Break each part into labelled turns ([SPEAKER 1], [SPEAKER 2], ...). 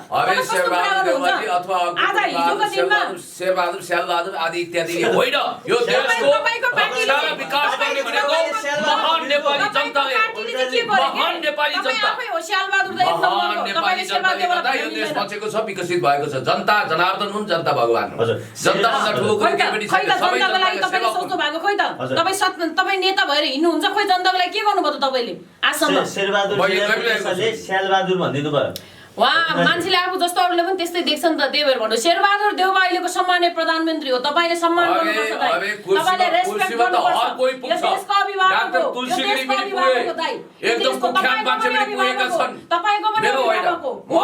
[SPEAKER 1] अबे शेरबहादुर देउवाजी अथवा शेरबहादुर स्यालबहादुर आदि इत्यादि होइन। यो देशको सारा विकास गर्ने भनेको महान नेपाली जनताले, महान नेपाली जनता, महान नेपाली जनताले गर्दा यो देश बचेको छ, विकसित भएको छ। जनता जनार्दन हुन्, जनता भगवान हुन्। जनता भन्दा ठुलो कुनै पनि छैन। सबै जनताले सेवा
[SPEAKER 2] सोच्नु भएको खोइ त तपाई नेता भएर हिँड्नुहुन्छ, खोइ जनताको लागि के गर्नुभयो त तपाईँले आजसम्म?
[SPEAKER 3] शेरबहादुरले स्यालबहादुर भनिदिनु भयो।
[SPEAKER 2] मान्छेले आफू जस्तो अरूले पनि त्यस्तै देख्छ नि त, त्यही भएर भन्नु शेरबहादुर देउवा अहिलेको सम्माननीय प्रधानमन्त्री हो। तपाईँले सम्मान गर्नुपर्छ, तपाईँले रेस्पेक्ट गर्नुपर्छ। यो देशको अभिभावक हो, यो देशको अभिभावक हो दाइ।
[SPEAKER 1] एकदम कुख्यात मान्छे पनि पुगेका छन्।
[SPEAKER 2] तपाईँको पनि अभिभावक हो।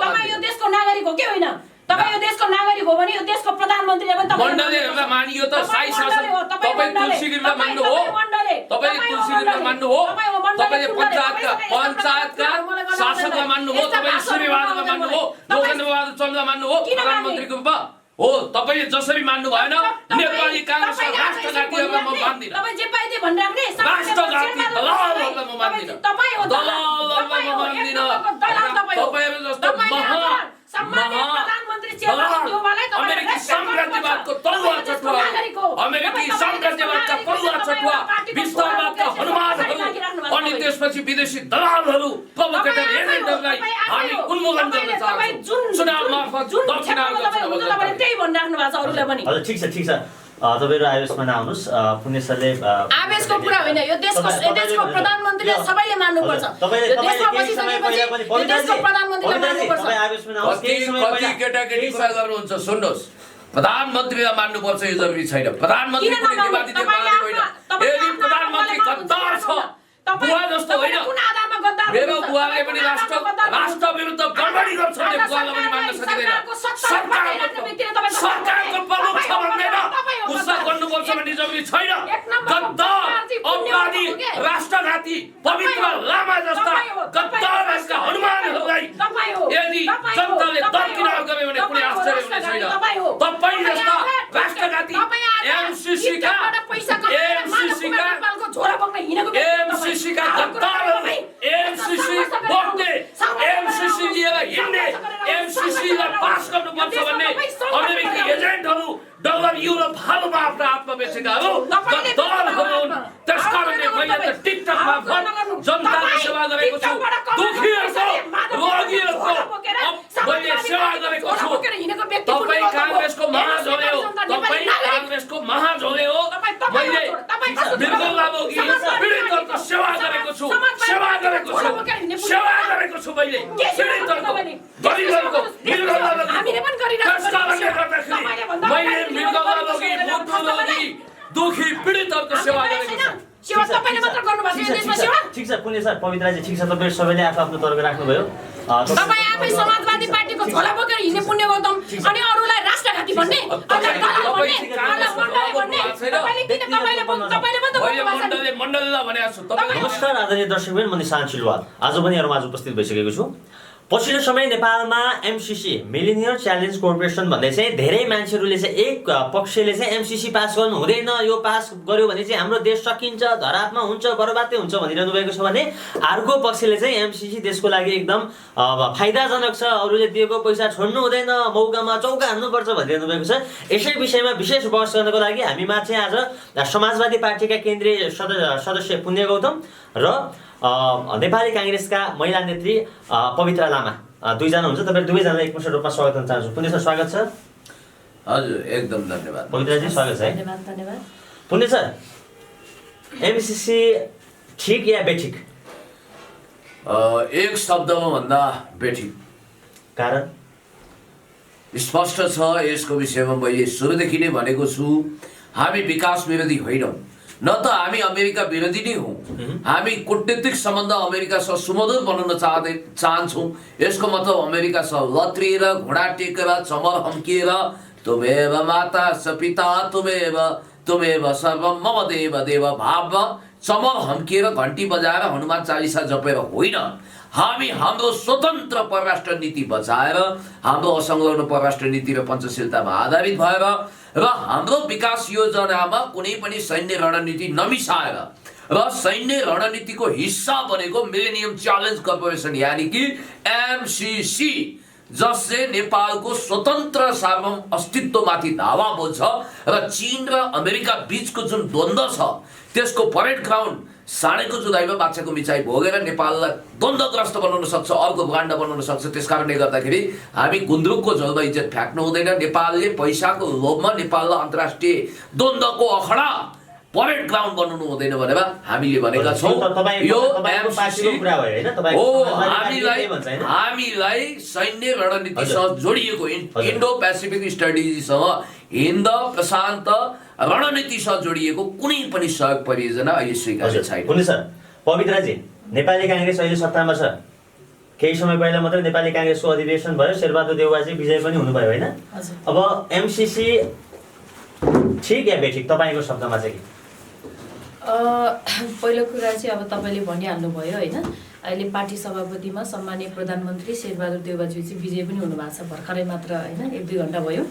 [SPEAKER 2] तपाईँ यो देशको नागरिक हो कि होइन? तपाईँ यो देशको नागरिक हो भने यो देशको प्रधानमन्त्रीले पनि
[SPEAKER 1] मण्डलले मानियो त शाही शासन। तपाईँ तुलसी गिरीलाई मान्नु हो, तपाईँले तुलसी गिरीलाई मान्नु हो, तपाईँले पञ्चायतका शासकलाई मान्नु हो, तपाईँले सूर्यबहादुरलाई मान्नु हो, लोकेन्द्रबहादुर चन्दलाई मान्नु हो प्रधानमन्त्रीको रूपमा हो। तपाईँले जसरी मान्नु भएन नेपाली कांग्रेसका राष्ट्रघातीहरूलाई म मान्दिनँ।
[SPEAKER 2] तपाईँ जे पाइदिए भनिराख्ने
[SPEAKER 1] राष्ट्रघाती दलालहरूलाई म मान्दिनँ। दलालहरूलाई म मान्दिनँ। तपाईँहरू जस्तो अमेरिकी साम्राज्यवादको तलवार चटुवा, अमेरिकी साम्राज्यवादका तलवार चटुवा, विस्तारवादका हनुमानहरू अनि त्यसपछि विदेशी दलालहरू, प्रोभोकेटर एजेन्टहरूलाई हामी उन्मूलन गर्न चाहन्छौँ। चुनाव मार्फत दक्षिणाल
[SPEAKER 2] त्यही भनिराख्नु भएको छ अरूले पनि।
[SPEAKER 3] हजुर ठिक छ, ठिक छ। तपाईहरु आवेशमा नआउनुस्। पुण्य सरले
[SPEAKER 2] आवेशको कुरा होइन, यो देशको प्रधानमन्त्रीले सबैले मान्नुपर्छ। यो देशमा बसिसकेपछि यो देशको प्रधानमन्त्रीले मान्नुपर्छ।
[SPEAKER 3] तपाई आवेशमा नआउनुस्।
[SPEAKER 1] कति केटाकेटी कुरा गर्नुहुन्छ, सुन्नुहोस्। प्रधानमन्त्रीलाई मान्नुपर्छ यो जरुरी छैन। प्रधानमन्त्री कुनै दिवादी देवताले होइन। यदि प्रधानमन्त्री गद्दार छ, बुवा जस्तो होइन, मेरो बुवाले पनि राष्ट्र विरुद्ध गडबडी गर्छ भने बुवालाई पनि मान्न सकिँदैन। सरकारको प्रमुख छ भन्दैन, गुस्सा गर्नुपर्छ भन्ने जरुरी छैन। गद्दार, अपराधी, राष्ट्रघाती, पवित्र लामा जस्ता गद्दारका हनुमानहरूलाई यदि जनताले दरकिनार गरे भने कुनै आश्चर्य हुने छैन। तपाईँ जस्ता राष्ट्रघाती एमसीसीका गद्दारहरू, एमसीसी बोक्ने, एमसीसी लिएर हिँड्ने, एमसीसीलाई पास गर्नुपर्छ भन्ने अमेरिकी एजेन्टहरू, डलर युरो भालुमा आफ्नो आत्मा बेचेकाहरू गद्दारहरू हुन्। त्यसकारणले मैले त टिकटकमा जनताको सेवा गरेको छु, दुखीहरूको, रोगीहरूको मैले सेवा गरेको छु। तपाईँ काङ्ग्रेसको महाझोले हो, तपाईँ काङ्ग्रेसको महाझोले हो। मैले मृगलाभोगी पीडितहरूको सेवा गरेको छु, सेवा गरेको छु, सेवा गरेको छु। मैले पीडितहरूको, गरिबहरूको त्यसकारणले गर्दाखेरि मैले मृगलाभोगी, बुद्धरोगी, दुखी पीडितहरूको सेवा गरेको छु।
[SPEAKER 2] सेवा तपाईले मात्र गर्नुभएको छ यो देशमा सेवा?
[SPEAKER 3] ठीक छ पुण्य सर, पवित्राजी ठिक छ। तपाईहरु सबैले आफ्नो तर्क राख्नुभयो।
[SPEAKER 2] तपाई आफै समाजवादी पार्टीको झोला बोकेर हिँड्ने पुण्य गौतम अनि अरूलाई राष्ट्रघाती भन्ने, अरूलाई दलाल भन्ने, अरूलाई मण्डले भन्ने, तपाईले किन तपाईले पनि त
[SPEAKER 1] मण्डललाई भनेको छु। तपाईले
[SPEAKER 3] नमस्कार आदरणीय दर्शकवृन्द, म निशान्त सिलवाल आज पनि यहाँहरुमा उपस्थित भइसकेको छु। पछिल्लो समय नेपालमा एमसीसी मिलेनियर च्यालेन्ज कर्पोरेसन भन्दै चाहिँ धेरै मान्छेहरूले चाहिँ एक पक्षले चाहिँ एमसीसी पास गर्नु हुँदैन, यो पास गर्यो भने चाहिँ हाम्रो देश सकिन्छ, धरापमा हुन्छ, बर्बादै हुन्छ भनिरहनु भएको छ भने अर्को पक्षले चाहिँ एमसीसी देशको लागि एकदम फाइदाजनक छ, अरूले दिएको पैसा छोड्नु हुँदैन, मौकामा चौका हान्नुपर्छ भनिरहनु भएको छ। यसै विषयमा विशेष बहस गर्नको लागि हामीमा चाहिँ आज समाजवादी पार्टीका केन्द्रीय सदस्य पुण्य गौतम र नेपाली कांग्रेसका महिला नेत्री पवित्रा लामा दुईजना हुन्छ। तपाईहरु दुवैजनालाई एकमुष्ट रूपमा स्वागत गर्न चाहन्छु। पुण्य सर स्वागत छ।
[SPEAKER 1] हजुर एकदम धन्यवाद।
[SPEAKER 3] पवित्राजी स्वागत छ।
[SPEAKER 2] धन्यवाद।
[SPEAKER 3] पुण्य सर, एमसीसी ठीक या बेठिक?
[SPEAKER 1] एक शब्दमा भन्दा बेठिक।
[SPEAKER 3] कारण
[SPEAKER 1] स्पष्ट छ यसको विषयमा। मैले सुरुदेखि नै भनेको छु, हामी विकास विरोधी होइनौँ, न त हामी अमेरिका विरोधी नै हौँ। हामी कूटनीतिक सम्बन्ध अमेरिकासँग सुमधुर बनाउन चाहन्छौँ। यसको मतलब अमेरिकासँग लत्रिएर, घुँडा टेकेर, चमर हम्किएर तुमेव माता स पिता तुमेव सर्वम मम देव देव भावमा चमर हम्किएर घन्टी बजाएर हनुमान चालिसा जपेर होइन। हामी हाम्रो स्वतन्त्र परराष्ट्र नीति बचाएर, हाम्रो असंलग्न परराष्ट्र नीति र पञ्चशीलतामा आधारित भएर र हाम्रो विकास योजनामा कुनै पनि सैन्य रणनीति नमिसाएर र सैन्य रणनीतिको हिस्सा बनेको मिलेनियम च्यालेन्ज कर्पोरेसन यानी कि एमसीसी जसले नेपालको स्वतन्त्र सार्वभौम अस्तित्वमाथि धावा बोल्छ र चीन र अमेरिका बीचको जुन द्वन्द्व छ त्यसको परेड ग्राउन्ड साँडेको जुदाईमा बाछाको मिचाइ भोगेर नेपाललाई द्वन्द्वग्रस्त बनाउन सक्छ, अर्को भाण्ड बनाउन सक्छ। त्यसकारणले गर्दाखेरि हामी गुन्द्रुकको झोलमा इज्जत फ्याँक्नु हुँदैन। नेपालले पैसाको लोभमा नेपाललाई अन्तर्राष्ट्रिय द्वन्द्वको अखडा परेड ग्राउन्ड बनाउनु हुँदैन भनेर हामीले भनेका छौँ। यो हामीलाई सैन्य रणनीतिसँग जोडिएको इन्डो पेसिफिक स्ट्राटेजीसँग हिन्द प्रशान्त रणनीतिसँग जोडिएको कुनै पनि सहयोग परियोजना अहिले स्वीकार्य छैन।
[SPEAKER 3] हुन्छ सर, पवित्रजी, नेपाली काङ्ग्रेस अहिले सत्तामा छ। केही समय पहिला मात्रै नेपाली काङ्ग्रेसको अधिवेशन भयो, शेरबहादुर देउवाजी विजय पनि हुनुभयो होइन? अब एमसिसी ठिक या बेठिक तपाईँको शब्दमा चाहिँ के?
[SPEAKER 2] पहिलो कुरा चाहिँ अब तपाईँले भनिहाल्नुभयो होइन, अहिले पार्टी सभापतिमा सम्मानीय प्रधानमन्त्री शेरबहादुर देउवाजी चाहिँ विजय पनि हुनुभएको छ भर्खरै मात्र होइन, 1-2 घन्टा भयो।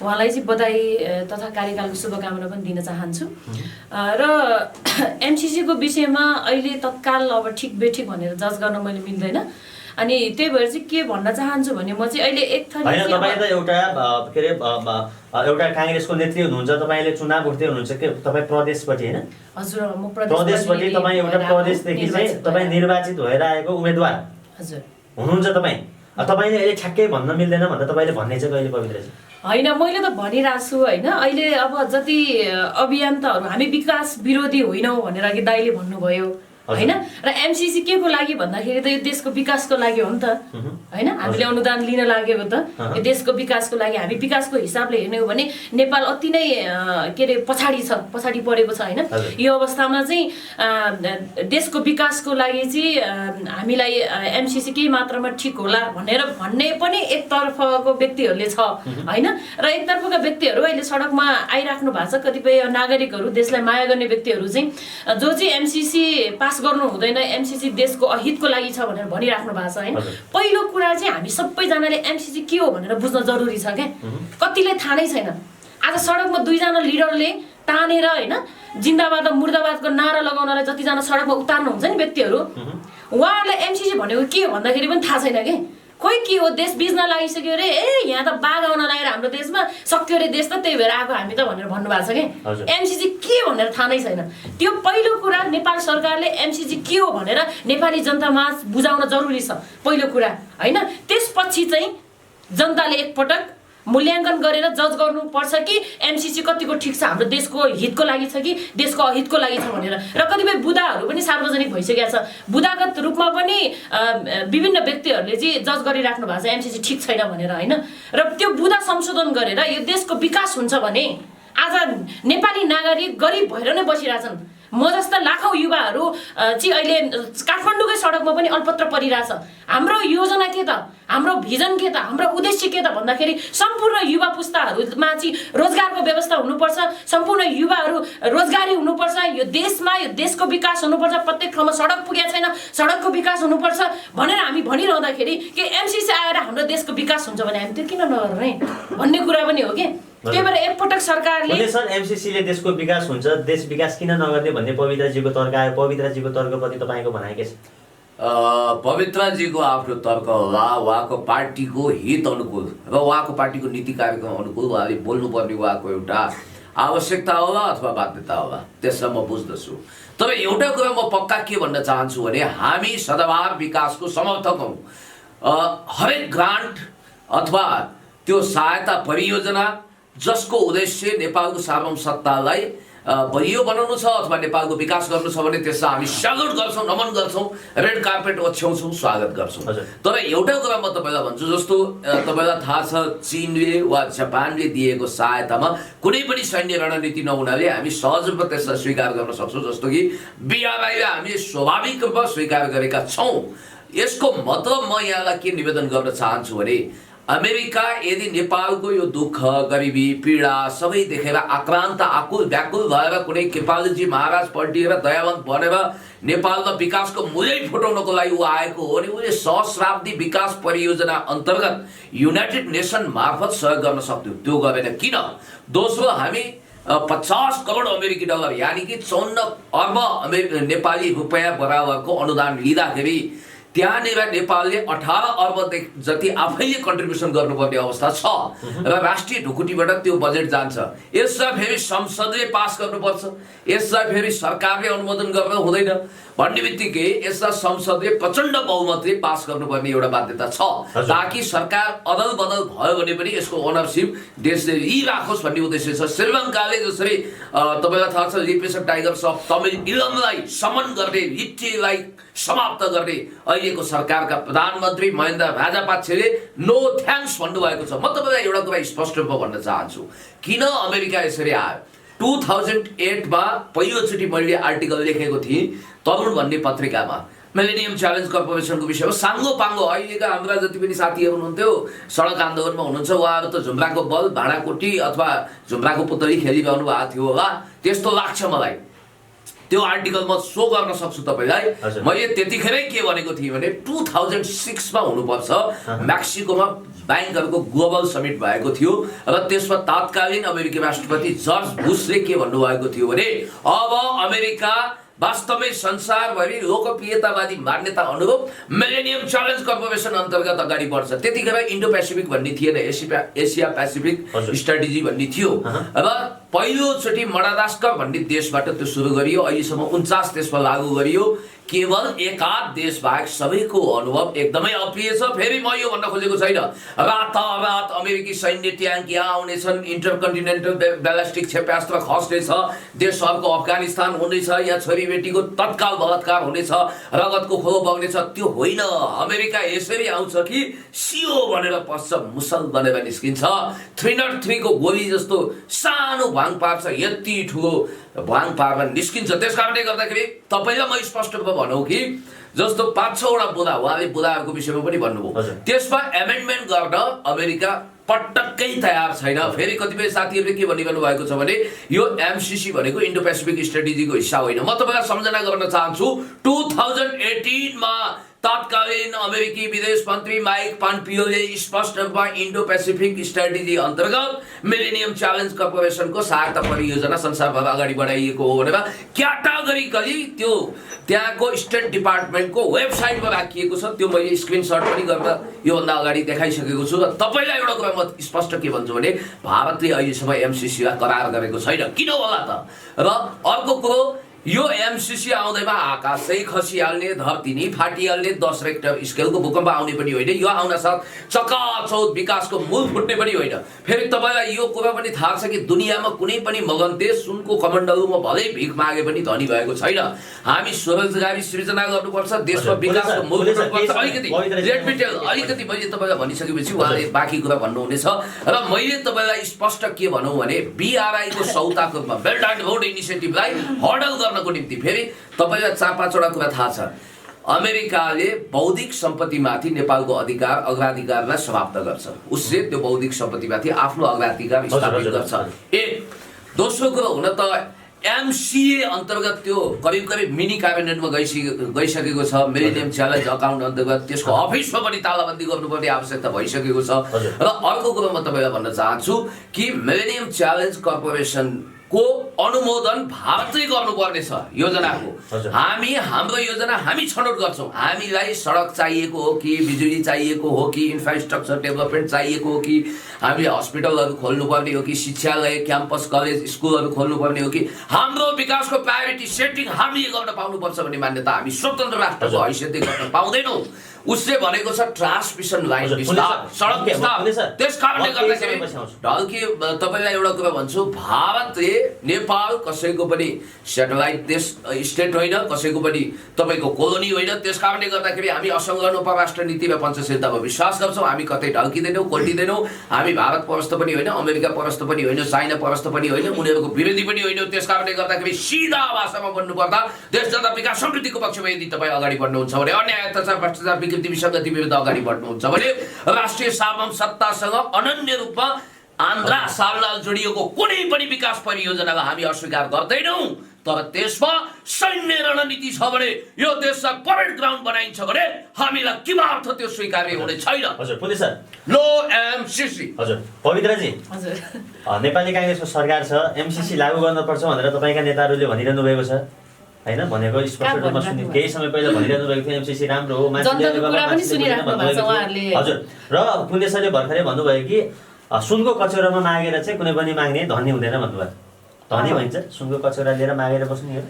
[SPEAKER 2] उहाँलाई चाहिँ बधाई तथा कार्यकालको शुभकामना पनि दिन चाहन्छु। र एमसिसीको विषयमा अहिले तत्काल अब ठिक बेठिक भनेर जज गर्न मैले मिल्दैन। अनि त्यही भएर चाहिँ के भन्न चाहन्छु भने म चाहिँ अहिले एक थरी
[SPEAKER 3] होइन, तपाईँ त एउटा काङ्ग्रेसको नेत्री हुनुहुन्छ, तपाईँले चुनाव उठ्दै हुनुहुन्छ के तपाईँ प्रदेशपट्टि होइन?
[SPEAKER 2] हजुर, म
[SPEAKER 3] प्रदेशपट्टि तपाईँ एउटा प्रदेशदेखि चाहिँ तपाईँ निर्वाचित भएर आएको उम्मेदवार
[SPEAKER 2] हजुर
[SPEAKER 3] हुनुहुन्छ। तपाईँले अहिले ठ्याक्कै भन्न मिल्दैन भनेर तपाईँले भन्ने चाहिँ कहिले पवित्रजी?
[SPEAKER 2] होइन, मैले त भनिरहेको छु होइन। अहिले अब जति अभियन्ताहरू हामी विकास विरोधी होइनौँ भनेर अघि दाइले भन्नुभयो होइन, र एमसिसी के को लागि भन्दाखेरि त यो देशको विकासको लागि हो नि त होइन। हामीले अनुदान लिन लागेको त यो देशको विकासको लागि। हामी विकासको हिसाबले हेर्ने हो भने नेपाल अति नै के अरे पछाडि परेको छ होइन। यो अवस्थामा चाहिँ देशको विकासको लागि चाहिँ हामीलाई एमसिसी केही मात्रामा ठिक होला भन्ने पनि एकतर्फको व्यक्तिहरूले छ होइन। र एकतर्फका व्यक्तिहरू अहिले सडकमा आइराख्नु भएको छ, कतिपय नागरिकहरू, देशलाई माया गर्ने व्यक्तिहरू चाहिँ जो चाहिँ एमसिसी पास गर्नु हुँदैन, एमसिसी देशको अहितको लागि छ भनेर भनिराख्नु भएको छ होइन। पहिलो कुरा चाहिँ हामी सबैजनाले एमसिसी के हो भनेर बुझ्न जरुरी छ क्या। कतिले थाहा नै छैन। आज सडकमा 2 जना लिडरले तानेर होइन जिन्दाबाद मुर्दाबादको नारा लगाउनलाई जतिजना सडकमा उतार्नुहुन्छ नि व्यक्तिहरू, उहाँहरूलाई एमसिसी भनेको के हो भन्दाखेरि पनि थाहा छैन कि। खोइ के हो, देश बिच्न लागिसक्यो अरे, यहाँ त बाघ आउन लागेर हाम्रो देशमा सक्यो अरे देश त, त्यही भएर आएको हामी त भनेर भन्नुभएको छ कि। एमसिसी के भनेर थाहा नै छैन। त्यो पहिलो कुरा नेपाल सरकारले एमसिसी के हो भनेर नेपाली जनतामा बुझाउन जरुरी छ पहिलो कुरा होइन। त्यसपछि चाहिँ जनताले एकपटक मूल्याङ्कन गरेर जज गर्नुपर्छ कि एमसिसी कतिको ठिक छ, हाम्रो देशको हितको लागि छ कि देशको अहितको लागि छ भनेर। र कतिपय बुदाहरू पनि सार्वजनिक भइसकेको छ। बुदागत रूपमा पनि विभिन्न व्यक्तिहरूले चाहिँ जज गरिराख्नु भएको छ एमसिसी ठिक छैन भनेर होइन। र त्यो बुदा संशोधन गरेर यो देशको विकास हुन्छ भने आज नेपाली नागरिक गरिब भएर नै बसिरहेछन्। म जस्ता लाखौँ युवाहरू चाहिँ अहिले काठमाडौँकै सडकमा पनि अल्पत्र परिरहेछ। हाम्रो योजना के त, हाम्रो भिजन के त, हाम्रो उद्देश्य के त भन्दाखेरि सम्पूर्ण युवा पुस्ताहरूमा चाहिँ रोजगारको व्यवस्था हुनुपर्छ, सम्पूर्ण युवाहरू रोजगारी हुनुपर्छ, यो देशमा यो देशको विकास हुनुपर्छ, प्रत्येक ठाउँमा सडक पुगेको छैन, सडकको विकास हुनुपर्छ भनेर हामी भनिरहँदाखेरि के एमसिसी आएर हाम्रो देशको विकास हुन्छ भने हामी त्यो किन नगर्ने भन्ने कुरा पनि हो कि। त्यही भएर एकपटक सरकारले
[SPEAKER 3] एमसिसीले देशको विकास हुन्छ, देश विकास किन नगर्ने भन्ने पवित्रजीको तर्क आयो। पवित्रजीको तर्कप्रति तपाईँको भनाइ के छ?
[SPEAKER 1] पवित्रजीको आफ्नो तर्क होला, उहाँको पार्टीको हित अनुकूल र उहाँको पार्टीको नीति कार्यक्रम अनुकूल उहाँले बोल्नुपर्ने उहाँको एउटा आवश्यकता होला अथवा बाध्यता होला, त्यसलाई म बुझ्दछु। तर एउटा कुरा म पक्का के भन्न चाहन्छु भने हामी सदाबहार विकासको समर्थक हौँ। हरेक ग्रान्ट अथवा त्यो सहायता परियोजना जसको उद्देश्य नेपालको सार्वभौम सत्तालाई बलियो बनाउनु छ अथवा नेपालको विकास गर्नु छ भने त्यसलाई हामी स्वागत गर्छौँ, नमन गर्छौँ, रेड कार्पेट ओछ्याउँछौँ, स्वागत गर्छौँ। तर एउटा कुरा म तपाईँलाई भन्छु, जस्तो तपाईँलाई थाहा छ चीनले वा जापानले दिएको सहायतामा कुनै पनि सैन्य रणनीति नहुनाले हामी सहज रूपमा त्यसलाई स्वीकार गर्न सक्छौँ, जस्तो कि बिआरआईलाई हामीले स्वाभाविक रूपमा स्वीकार गरेका छौँ। यसको मतलब म यहाँलाई के निवेदन गर्न चाहन्छु भने अमेरिका यदि नेपालको यो दुःख गरिबी पीडा सबै देखेर आक्रान्त आकुल व्याकुल भएर कुनै कृपालजी महाराज पल्टिएर दयावन्त बनेर नेपालमा विकासको मूल्य फुटाउनको लागि ऊ आएको हो भने उसले सहस्राब्दी विकास परियोजना अन्तर्गत युनाइटेड नेसन मार्फत सहयोग गर्न सक्थ्यो, त्यो गरेन किन? दोस्रो, हामी 50 करोड अमेरिकी डलर यानि कि 54 अर्ब नेपाली रुपियाँ बराबरको अनुदान लिँदाखेरि त्यहाँनिर नेपालले 18 अर्ब जति आफैले कन्ट्रिब्युसन गर्नुपर्ने अवस्था छ र राष्ट्रिय ढुकुटीबाट त्यो बजेट जान्छ। यसलाई फेरि संसदले पास गर्नुपर्छ, यसलाई फेरि सरकारले अनुमोदन गर्न हुँदैन भन्ने बित्तिकै यसलाई संसदले प्रचण्ड बहुमतले पास गर्नुपर्ने एउटा बाध्यता छ, ताकि सरकार अदल बदल भयो भने पनि यसको ओनरसिप देशले लिइराखोस् भन्ने उद्देश्य छ। श्रीलङ्काले जसरी तपाईँलाई थाहा छ लिपरेसन टाइगर्स अफ तमिल इलमलाई समन गर्ने, लिट्टीलाई समाप्त गर्ने अहिलेको सरकारका प्रधानमन्त्री महेन्द्र राजापाक्षेले नो थ्याङ्क्स भन्नुभएको छ। म तपाईँलाई एउटा कुरा स्पष्ट रूपमा भन्न चाहन्छु, किन अमेरिका यसरी आयो। 2008 मा पहिलोचोटि मैले आर्टिकल लेखेको थिएँ तरुण भन्ने पत्रिकामा मिलेनियम च्यालेन्ज कर्पोरेसनको विषयमा। साङ्गो पाङ्गो अहिलेका हाम्रा जति पनि साथीहरू हुनुहुन्थ्यो सडक आन्दोलनमा हुनुहुन्छ, उहाँहरू त झुम्राको बल, भाँडाकुटी अथवा झुम्राको पुतली खेलिरहनु भएको थियो होला, त्यस्तो लाग्छ मलाई। त्यो आर्टिकल म सो गर्न सक्छु तपाईँलाई। मैले त्यतिखेरै के भनेको थिएँ भने 2006 मा हुनुपर्छ मेक्सिकोमा ब्याङ्कहरूको ग्लोबल समिट भएको थियो र त्यसमा तत्कालीन अमेरिकी राष्ट्रपति जर्ज बुशले के भन्नुभएको थियो भने अब अमेरिका वास्तवमै संसारभरि लोकप्रियतावादी मान्यता अनुरूप मिलेनियम च्यालेन्ज कर्पोरेसन अन्तर्गत अगाडि बढ्छ। त्यतिखेर इन्डो पेसिफिक भन्ने थिएन, एसिया पेसिफिक स्ट्राटेजी भन्ने थियो र पहिलोचोटि मडागास्कर भन्ने देशबाट त्यो सुरु गरियो। अहिलेसम्म 49 देशमा लागू गरियो। केवल एकाध देश बाहेक सबैको अनुभव एकदमै अप्रिय छ। फेरि म यो भन्न खोजेको छैन रातारात अमेरिकी सैन्य ट्याङ्क यहाँ आउनेछन्, इन्टरकन्टिनेन्टल ब्यालिस्टिक क्षेपणास्त्र खस्नेछ, देशहरूको अफगानिस्तान हुनेछ, यहाँ छोरीबेटीको तत्काल बलात्कार हुनेछ, रगतको खोलो बग्नेछ, त्यो होइन। अमेरिका यसरी आउँछ कि सियो भनेर पस्छ, मुसल बनेर निस्किन्छ, 303 को गोली जस्तो सानो भाङ पार्छ, यति ठुलो भाङ पारेर निस्किन्छ। त्यस कारणले गर्दाखेरि तपाईँलाई म स्पष्ट रूपमा भनौँ कि जस्तो 5-6 वटा बुदा, उहाँले बुदाहरूको विषयमा पनि भन्नुभयो, त्यसमा एमेन्डमेन्ट गर्न अमेरिका पटक्कै तयार छैन। फेरि कतिपय साथीहरूले के भनिरहनु भएको छ भने यो एमसिसी भनेको इन्डो पेसिफिक स्ट्राटेजीको हिस्सा होइन। म तपाईँलाई सम्झना गर्न चाहन्छु 2018 मा तत्कालीन अमेरिकी विदेश मन्त्री माइक पोम्पियोले स्पष्ट रूपमा इन्डो पेसिफिक स्ट्राटेजी अन्तर्गत मिलेनियम च्यालेन्ज कर्पोरेसनको सहायता परियोजना संसारभर अगाडि बढाइएको हो भनेर क्याटागोरिकली त्यो त्यहाँको स्टेट डिपार्टमेन्टको वेबसाइटमा राखिएको छ। त्यो मैले स्क्रिनसट पनि गरेर योभन्दा अगाडि देखाइसकेको छु। र तपाईँलाई एउटा कुरा म स्पष्ट के भन्छु भने भारतले अहिलेसम्म एमसिसीलाई करार गरेको छैन। किन होला त? र अर्को कुरो, यो एमसिसी आउँदैमा आकाशै खसिहाल्ने, धरती नै फाटिहाल्ने, 10 रेक्टर स्केलको भूकम्प आउने पनि होइन। यो आउन साथ चकाचौध विकासको मूल फुट्ने पनि होइन। फेरि तपाईँलाई यो कुरा पनि थाहा छ कि दुनियाँमा कुनै पनि मगन देश सुनको कमण्डलुमा भलै भिख मागे पनि धनी भएको छैन। हामी स्वरोजगारी सृजना गर्नुपर्छ, देशमा विकासको मूल फुट्नुपर्छ। अलिकति मैले तपाईँलाई भनिसकेपछि उहाँले बाँकी कुरा भन्नुहुनेछ र मैले तपाईँलाई स्पष्ट के भनौँ भने BRI को सौताको रूपमा बेल्ट एन्ड रोड इनिसिएटिभलाई हर्डल गर्नको निम्ति फेरि तपाईँलाई 4-5 वटा कुरा थाहा छ। अमेरिकाले बौद्धिक सम्पत्तिमाथि नेपालको अधिकार अग्राधिकारलाई समाप्त गर्छ, उसले त्यो बौद्धिक सम्पत्तिमाथि आफ्नो अग्राधिकार स्थापित गर्छ। दोस्रो कुरो, हुन त MCA अन्तर्गत त्यो करिब मिनी क्याबिनेटमा गइसकेको छ। मिलेनियम च्यालेन्ज अकाउन्ट अन्तर्गत त्यसको अफिसमा पनि तालाबन्दी गर्नुपर्ने आवश्यकता भइसकेको छ। र अर्को कुरो म तपाईँलाई भन्न चाहन्छु कि मिलेनियम च्यालेन्ज कर्पोरेसन को अनुमोदन भारतले गर्नुपर्ने छ योजनाको। हाम्रो योजना हामी छनौट गर्छौँ। हामीलाई सडक चाहिएको हो कि बिजुली चाहिएको हो कि इन्फ्रास्ट्रक्चर डेभलपमेन्ट चाहिएको हो कि हामीले हस्पिटलहरू खोल्नुपर्ने हो कि शिक्षालय क्याम्पस कलेज स्कुलहरू खोल्नुपर्ने हो कि हाम्रो विकासको प्रायोरिटी सेटिङ हामीले गर्न पाउनुपर्छ भन्ने मान्यता हामी स्वतन्त्र राष्ट्रको हैसियतले गर्न पाउँदैनौँ। उसले भनेको छ ट्रान्समिसन लाइन विस्तार, सडक विस्तार। त्यस कारणले गर्दाखेरि ढल्की तपाईँलाई एउटा कुरा भन्छु, भारतले नेपाल कसैको पनि सेटेलाइट देश स्टेट होइन, कसैको पनि तपाईँको कोलोनी होइन। त्यस कारणले गर्दाखेरि हामी असङ्गठन उपराष्ट्र नीति र पञ्चशीलतामा विश्वास गर्छौँ। हामी कतै ढल्किँदैनौँ, कोल्टिँदैनौँ। हामी भारत परस्त पनि होइन, अमेरिका परस्त पनि होइन, चाइना परस्त पनि होइन, उनीहरूको विरोधी पनि होइन। त्यस कारणले गर्दाखेरि सिधा भाषामा भन्नुपर्दा देश जनता विकास समृद्धिको पक्षमा यदि तपाईँ अगाडि बढ्नुहुन्छ भने, अन्याय अत्याचार भ्रष्टाचार विसङ्गति विरुद्ध अगाडि बढ्नुहुन्छ भने, राष्ट्रिय सार्वभौम सत्तासँग अनन्य रूपमा आन्ध्रा सालनाल जोडिएको कुनै पनि विकास परियोजनालाई हामी अस्वीकार गर्दैनौँ। तर त्यसमा सैन्य रणनीति छ भने, यो देशलाई परेड ग्राउन्ड बनाइन्छ भने हामीलाई किमार्थ त्यो स्वीकार्य हुने छैन।
[SPEAKER 3] हजुर पुलिस सर,
[SPEAKER 1] नो एमसिसी।
[SPEAKER 3] हजुर पवित्रजी,
[SPEAKER 2] हजुर
[SPEAKER 3] नेपाली काङ्ग्रेसको सरकार छ, एमसिसी लागू गर्नुपर्छ भनेर तपाईँका नेताहरूले भनिरहनु भएको छ, हैन भनेको स्पष्ट रूपमा सुनि केही समय पहिला भनिरहनु भएको थियो एमसीसी राम्रो हो
[SPEAKER 2] जनताको कुरा पनि सुनिराख्नु भएको छ उहाँहरूले।
[SPEAKER 3] हजुर र पुण्य सरले भर्खरै भन्नुभयो कि सुनको कचौरामा मागेर चाहिँ कुनै पनि माग्ने धनी हुँदैन भन्नुभयो। धनी भइन्छ सुनको कचौरा लिएर मागेर बस्ने हो?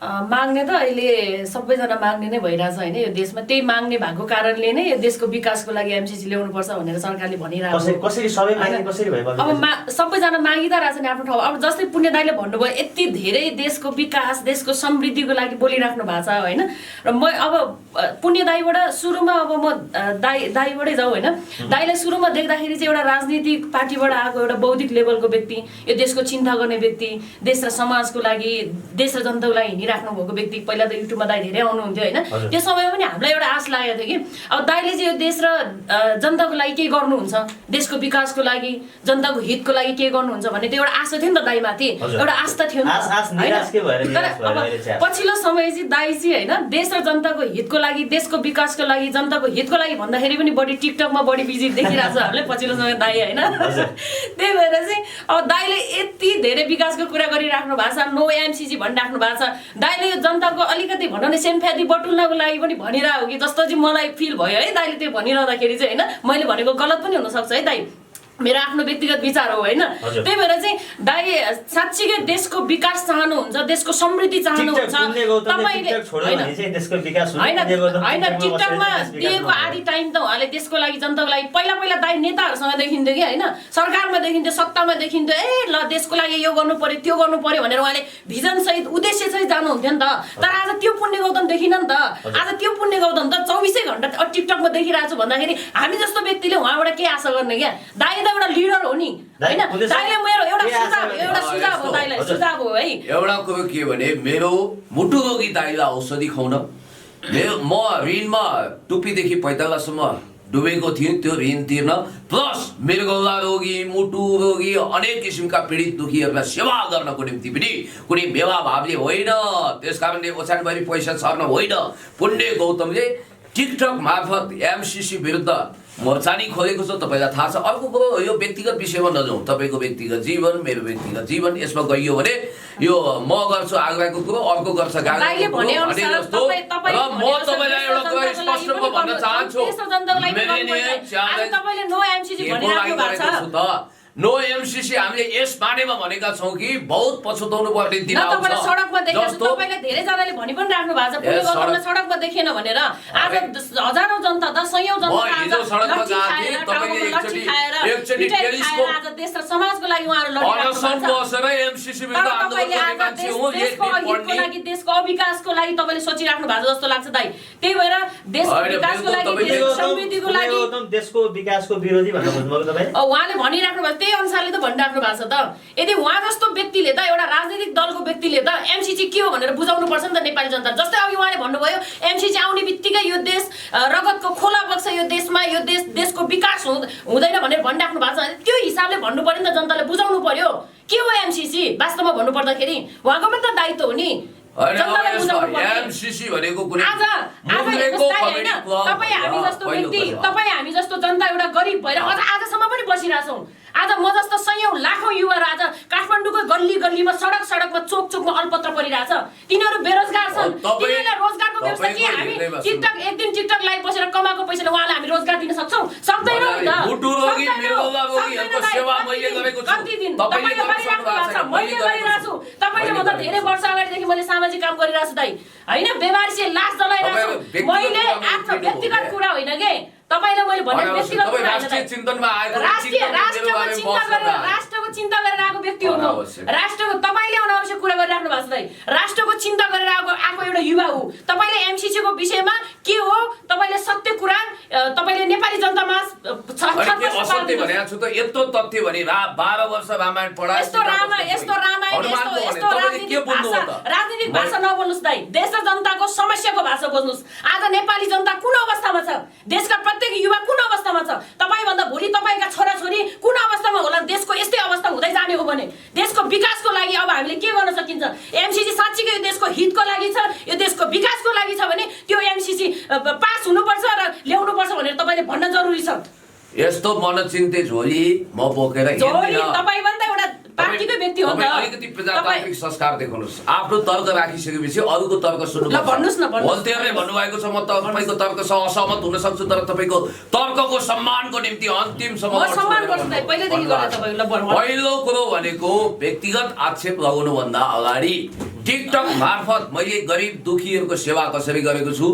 [SPEAKER 2] माग्ने त अहिले सबैजना माग्ने नै भइरहेछ होइन यो देशमा। त्यही माग्ने भएको कारणले नै यो देशको विकासको लागि एमसीसी ल्याउनुपर्छ भनेर सरकारले भनिरहेको छ।
[SPEAKER 3] कसरी सबै माग्ने कसरी भयो?
[SPEAKER 2] अब सबैजना मागिँदा रहेछन् आफ्नो ठाउँ। अब जस्तै पुण्य दाइले भन्नुभयो यति धेरै देशको विकास देशको समृद्धिको लागि बोलिराख्नु भएको छ होइन। र म अब पुण्य दाइबाट सुरुमा अब म दाइबाटै जाउँ होइन। दाइलाई सुरुमा देख्दाखेरि चाहिँ एउटा राजनीतिक पार्टीबाट आएको एउटा बौद्धिक लेभलको व्यक्ति, यो देशको चिन्ता गर्ने व्यक्ति, देश र समाजको लागि देश र जनताको लागि राख्नु भएको व्यक्ति। पहिला त युट्युबमा दाइ धेरै आउनुहुन्थ्यो होइन। त्यो समयमा पनि हामीलाई एउटा आश लागेको थियो कि अब दाइले चाहिँ यो देश र जनताको लागि के गर्नुहुन्छ, देशको विकासको लागि जनताको हितको लागि के गर्नुहुन्छ भन्ने त्यो एउटा आशा थियो नि त दाइमाथि, एउटा आस्था थियो नि त। तर अब पछिल्लो समय चाहिँ दाइ चाहिँ होइन देश र जनताको हितको लागि देशको विकासको लागि जनताको हितको लागि भन्दाखेरि पनि बढी टिकटकमा बढी बिजी देखिरहेको छ हामीले पछिल्लो समय दाइ होइन। त्यही भएर चाहिँ अब दाइले यति धेरै विकासको कुरा गरिराख्नु भएको छ, नो एमसीसी भनिराख्नु भएको छ। दाइले यो जनताको अलिकति भनौँ न सेम्फ्यादी बटुल्नको लागि पनि भनिरहेको कि जस्तो चाहिँ मलाई फिल भयो है दाइले त्यो भनिरहँदाखेरि चाहिँ होइन। मैले भनेको गलत पनि हुनसक्छ है दाइ, मेरो आफ्नो व्यक्तिगत विचार हो होइन। त्यही भएर चाहिँ दाइ साँच्चीकै देशको विकास चाहनुहुन्छ, देशको समृद्धि चाहनुहुन्छ तपाईँले होइन। टिकटकमा दिएको आधी टाइम त उहाँले देशको लागि जनताको लागि पहिला पहिला दाइ नेताहरूसँग देखिन्थ्यो कि होइन, सरकारमा देखिन्थ्यो, सत्तामा देखिन्थ्यो, ए ल देशको लागि यो गर्नु पर्यो त्यो गर्नु पर्यो भनेर उहाँले भिजन सहित उद्देश्य सहित जानुहुन्थ्यो नि त। तर आज त्यो पुण्य गौतम देखिन नि त। आज त्यो पुण्य गौतम त 24 घण्टा टिकटकमा देखिरहेको छु भन्दाखेरि हामी जस्तो व्यक्तिले उहाँबाट के आशा गर्ने क्या? दाइ एउटा लिडर हो नि हैन। दाइले मेरो एउटा सुझाव हो, दाइलाई सुझाव हो है।
[SPEAKER 1] एउटा कुरो के भने मेरो मुटु रोगी दाइलाई औषधि खुवाउन म ऋणमा टुप्पीदेखि पैतालासम्म डुबेको थिएँ, त्यो ऋण तिर्न प्लस मृगौला रोगी मुटु रोगी अनेक किसिमका पीडित दुखीहरूलाई सेवा गर्नको निम्ति पनि कुनै मेवा भावले होइन, त्यस कारणले ओछ्यानभरि पैसा छर्न होइन। पुण्य गौतमले टिकटक मार्फत एमसीसी विरुद्ध मोर्चा नि खोलेको छ, तपाईँलाई थाहा छ। अर्को कुरो यो व्यक्तिगत विषयमा नजाउँ, तपाईँको व्यक्तिगत जीवन मेरो व्यक्तिगत जीवन यसमा गइयो भने यो म गर्छु आग्राको कुरो अर्को गर्छ गाग्राको कुरो भने जस्तो। र म तपाईँलाई एउटा कुरा स्पष्ट रूपमा भन्न चाहन्छु,
[SPEAKER 2] तपाईले नो एमसीसी भनिराख्नु भएको छ।
[SPEAKER 1] नो एमसीसी हामीले यस बारेमा भनेका छौँ कि बहुत पछुताउनु पर्ने दिन आउँछ।
[SPEAKER 2] तपाईले सडकमा देखेछु, तपाईले धेरै जनाले भनि पनि राख्नु भएको छ पुण्य गौतमले सडकमा देखेन भनेर। आज हजारौं जनता त सयौं जनता आज
[SPEAKER 1] सडकमा गए तपाईले एकचोटी टेलिस्कोप
[SPEAKER 2] आज देश र समाजको लागि उहाँहरु लडिराख्नु
[SPEAKER 1] भएको छ। एमसीसी विरुद्ध आन्दोलन गर्ने मान्छे हो,
[SPEAKER 2] देशको लागि देशको विकासको लागि तपाईले सोचिराख्नु भएको जस्तो लाग्छ दाइ। त्यही भएर देशको विकासको लागि देशको समृद्धिको लागि
[SPEAKER 3] देशको विकासको विरोधी भन्नु खोज्नुभएको तपाईले
[SPEAKER 2] उहाँले भनिराख्नु भएको त्यही अनुसारले त भनिराख्नु भएको छ त। यदि उहाँ जस्तो व्यक्तिले त एउटा राजनीतिक दलको व्यक्तिले त एमसीसी के हो भनेर बुझाउनु पर्छ नि त नेपाली जनता। जस्तै अघि उहाँले भन्नुभयो एमसीसी आउने बित्तिकै यो देश रगतको खोला बग्छ, यो देशमा यो देशको विकास हुँदैन भनेर भनिराख्नु भएको छ। त्यो हिसाबले भन्नु पर्यो नि त, जनताले बुझाउनु पर्यो के हो एमसीसी वास्तवमा भन्नु पर्दाखेरि उहाँको पनि त दायित्व हो नि।
[SPEAKER 1] एमसीसी भनेको कुनै
[SPEAKER 2] तपाईँ हामी जस्तो व्यक्ति तपाईँ हामी जस्तो जनता एउटा गरिब भएर अझ आजसम्म पनि बसिरहेछौँ। आज म जस्तो सयौं लाखौं युवाहरू आज काठमाडौँको गल्ली गल्लीमा सडक सडकमा चोक चोकमा अलपत्र परिरहेछ। तिनीहरू बेरोजगार छन्। तिनीहरूलाई रोजगारको व्यवस्था के हामी टिकटक एक दिन टिकटक लाइभ बसेर कमाएको पैसाले उहाँलाई हामी रोजगार दिन सक्छौँ? सक्दैनौँ नि त। कति दिन तपाईँले गरिराख्नु भएको छ, मैले गरिरहेको छु। तपाईँले भन्दा धेरै वर्ष अगाडिदेखि मैले सामाजिक काम गरिरहेको छु दाइ होइन। बेवारिसी लास जलाइरहेको छु मैले। आफ्नो व्यक्तिगत कुरा होइन के तपाईले मैले भने व्यक्तिगत कुरा
[SPEAKER 1] राष्ट्रिय चिन्तनमा आएको
[SPEAKER 2] राष्ट्रको चिन्ता गरेर आएको व्यक्ति हो। राष्ट्रको तपाईले अनावश्यक कुरा गरिराख्नु भएको छ दाइ। राष्ट्रको चिन्ता गरेर आएको एउटा युवा हो। तपाईले एमसीसी को विषयमा के हो तपाईले सत्य कुरा तपाईले नेपाली जनतामा
[SPEAKER 1] असत्य भनेको छु त। यत्रो तथ्य भने 12 वर्ष रामायण पढाए
[SPEAKER 2] यस्तो राजनीतिक भाषा नबोल्नुस् दाइ। देश र जनताको समस्याको भाषा बोल्नुस्। आज नेपाली जनता कुन अवस्थामा छ, देशका प्रत्येक युवा कुन अवस्थामा छ, तपाईँ भन्दा भोलि तपाईँका छोराछोरी कुन अवस्थामा होला। देशको यस्तै अवस्था हुँदै जाने हो भने देशको विकासको लागि अब हामीले के गर्न सकिन्छ? एमसीसी साँच्चीकै यो देशको हितको लागि छ, यो देशको विकासको लागि छ भने त्यो एमसीसी पास हुनुपर्छ र ल्याउनुपर्छ भनेर तपाईँले भन्न जरुरी छ।
[SPEAKER 1] यस्तो मनचिन्ते झोली म बोकेर
[SPEAKER 2] तपाईँ भन्दा एउटा पार्टीकै व्यक्ति हो नि त।
[SPEAKER 1] अलिकति प्रजातान्त्रिक संस्कार देखाउनुहोस्। आफ्नो तर्क राखिसकेपछि अरूको तर्क सुन्नु।
[SPEAKER 2] ल भन्नुहोस् न, भन्नुहोस्।
[SPEAKER 1] भोल्टेयरले भन्नुभएको छ, म तपाईँको तर्कसँग असहमत हुन सक्छु, तर तपाईँको तर्कको सम्मानको निम्ति अन्तिमसम्म
[SPEAKER 2] म सम्मान गर्छु त, पहिलेदेखि गरेँ तपाईँ। ल भन्नुहोस्।
[SPEAKER 1] पहिलो कुरो भनेको व्यक्तिगत आक्षेप लगाउनुभन्दा अगाडि टिकटक मार्फत मैले गरिब दुखीहरूको सेवा कसरी गरेको छु,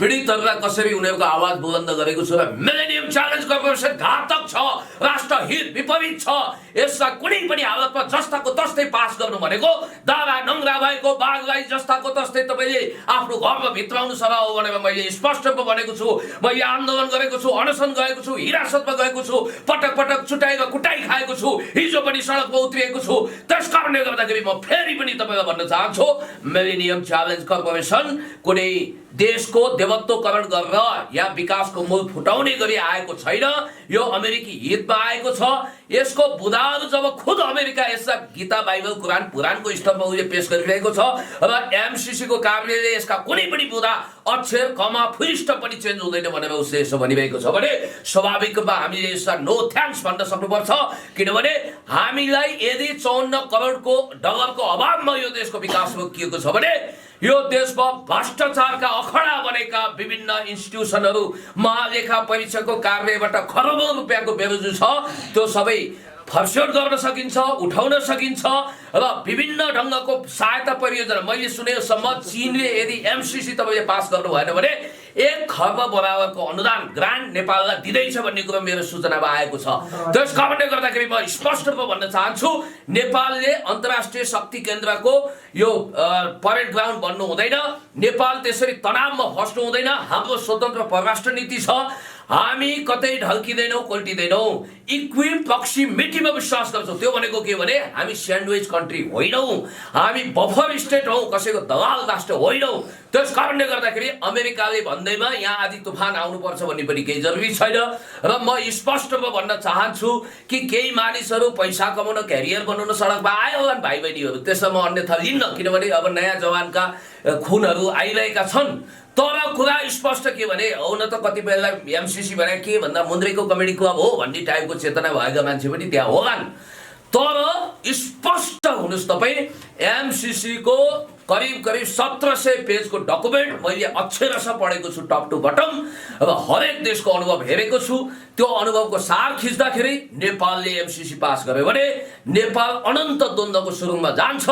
[SPEAKER 1] पीडितहरूलाई कसरी उनीहरूको आवाज बुलन्द गरेको छु, र मिलेनियम च्यालेन्ज कर्पोरेसन घातक छ, राष्ट्रहित विपरीत छ, यसलाई कुनै पनि हालतमा जस्ताको तस्तै पास गर्नु भनेको दावा नङ्ग्रा भएको बाघलाई जस्ताको तस्तै तपाईँले आफ्नो घरमा भित्राउनु सभा हो भनेर मैले स्पष्ट भनेको छु। मैले आन्दोलन गरेको छु, अनसन गएको छु, हिरासतमा गएको छु, पटक पटक चुटाइ र कुटाइ खाएको छु, हिजो पनि सडकमा उत्रिएको छु। त्यस कारणले गर्दाखेरि म फेरि पनि तपाईँलाई भन्न चाहन्छु, मिलेनियम च्यालेन्ज कर्पोरेसन कुनै देशको देवत्वकरण गरेर या विकासको मूल फुटाउने गरी आएको छैन। यो अमेरिकी हितमा आएको छ। यसको बुदाहरू जब खुद अमेरिका यसलाई गीता बाइबल कुरान पुराणको स्तरमा उसले पेश गरिरहेको छ र एमसीसी को कार्यालयले यसका कुनै पनि बुदा अक्षर कमा फुलिस्ट पनि चेन्ज हुँदैन भनेर उसले यसो भनिरहेको छ भने स्वाभाविक रूपमा हामीले यसलाई नो थ्याङ्क्स भन्न सक्नुपर्छ। किनभने हामीलाई यदि 54 करोडको डलरको अभावमा यो देशको विकास रोकिएको छ भने यो देशमा भ्रष्टाचारका अखडा बनेका विभिन्न इन्स्टिट्युसनहरू महालेखा परीक्षकको कार्यालयबाट खरबौँ रुपियाँको बेरोजु छ, त्यो सबै फर्स्योट गर्न सकिन्छ, उठाउन सकिन्छ र विभिन्न ढङ्गको सहायता परियोजना। मैले सुनेसम्म चीनले यदि एमसीसी तपाईँले पास गर्नु भएन भने 1 खर्ब बराबरको अनुदान ग्रान्ट नेपाललाई दिँदैछ भन्ने कुरो मेरो सूचनामा आएको छ। त्यस कारणले गर्दाखेरि म स्पष्ट रूपमा भन्न चाहन्छु, नेपालले अन्तर्राष्ट्रिय शक्ति केन्द्रको यो परेड ग्राउन्ड बन्नु हुँदैन। नेपाल त्यसरी तनावमा फस्नु हुँदैन। हाम्रो स्वतन्त्र परराष्ट्र नीति छ। हामी कतै ढल्किँदैनौँ, कोल्टिँदैनौँ, इक्वी प्रक्सिमिटीमा विश्वास गर्छौँ। त्यो भनेको के भने हामी स्यान्डविच कन्ट्री होइनौँ, हामी बफर स्टेट हौँ, कसैको दलाल राष्ट्र होइनौँ। त्यस कारणले गर्दाखेरि अमेरिकाले भन्दैमा यहाँ आदि तुफान आउनुपर्छ भन्ने पनि केही जरुरी छैन। र म स्पष्ट रूपमा भन्न चाहन्छु कि केही मानिसहरू पैसा कमाउन, क्यारियर बनाउन सडकमा आयो होला भाइ बहिनीहरू, त्यसमा म अन्यथा लिन्न। किनभने अब नयाँ जवानका खुनहरू आइरहेका छन्। तर कुरा स्पष्ट के भने हो न त कतिपयलाई एमसीसी भने के भन्दा मुन्द्रेको कमेडी क्लब हो भन्ने टाइपको चेतना भएका मान्छे पनि त्यहाँ होलान्। तर स्पष्ट हुनुहोस् तपाईँ, एमसीसी को करिब 1700 पेजको डकुमेन्ट मैले अक्षरशः पढेको छु टप टु बटम र हरेक देशको अनुभव हेरेको छु। त्यो अनुभवको सार खिच्दाखेरि नेपालले एमसीसी पास गर्यो भने नेपाल अनन्त द्वन्द्वको सुरुङमा जान्छ।